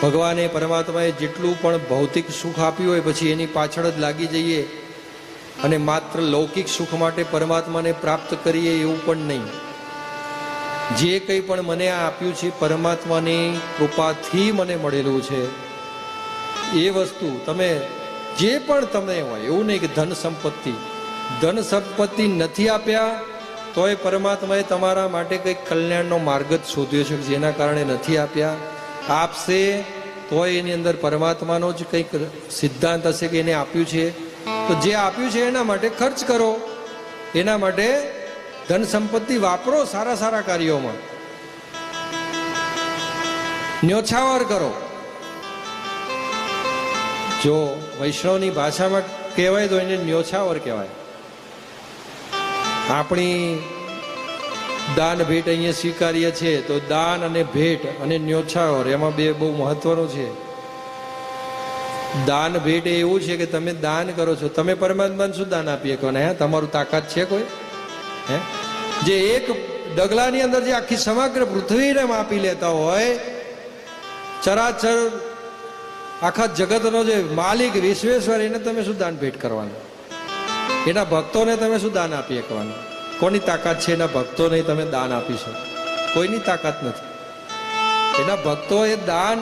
ભગવાને પરમાત્માએ જેટલું પણ ભૌતિક સુખ આપ્યું હોય પછી એની પાછળ જ લાગી જઈએ અને માત્ર લૌકિક સુખ માટે પરમાત્માને પ્રાપ્ત કરીએ એવું પણ નહીં. જે કંઈ પણ મને આ આપ્યું છે પરમાત્માની કૃપાથી મને મળેલું છે. એ વસ્તુ તમે જે પણ તમને હોય, એવું નહીં કે ધન સંપત્તિ નથી આપ્યા તોય પરમાત્માએ તમારા માટે કંઈક કલ્યાણનો માર્ગ જ શોધ્યો છે, જેના કારણે નથી આપ્યા. આપશે તોય એની અંદર પરમાત્માનો જ કંઈક સિદ્ધાંત હશે કે એને આપ્યું છે, તો જે આપ્યું છે એના માટે ખર્ચ કરો, એના માટે ધન સંપત્તિ વાપરો સારા સારા કાર્યોમાં, ન્યોછાવર કરો. જો વૈષ્ણવની ભાષામાં કહેવાય તો એને ન્યોછાવર કહેવાય. આપણી દાન ભેટ અહીંયા સ્વીકારીએ છીએ તો દાન અને ભેટ અને ન્યોછાવર એમાં બે બહુ મહત્વનું છે. દાન ભેટ એવું છે કે તમે દાન કરો છો, તમે પરમાત્માને શું દાન આપીએ કહો ને? હે, તમારું તાકાત છે કોઈ? હે, જે એક ડગલાની અંદર જે આખી સમગ્ર પૃથ્વીને માપી લેતા હોય, ચરાચર આખા જગતનો જે માલિક વિશ્વેશ્વર, એને તમે શું દાન ભેટ કરવાનું? એના ભક્તોને તમે શું દાન આપી શકવાનું? કોની તાકાત છે એના ભક્તોને તમે દાન આપી શકો? કોઈની તાકાત નથી. એના ભક્તો એ દાન,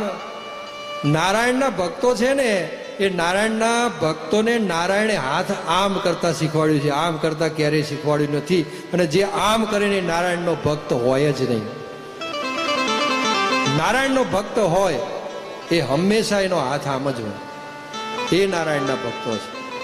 નારાયણના ભક્તો છે ને, એ નારાયણના ભક્તોને નારાયણે હાથ આમ કરતા શીખવાડ્યું છે, આમ કરતા ક્યારેય શીખવાડ્યું નથી. અને જે આમ કરીને નારાયણનો ભક્ત હોય જ નહીં. નારાયણનો ભક્ત હોય એ હંમેશા એનો હાથ આમ જ હોય. એ નારાયણના ભક્તો છે.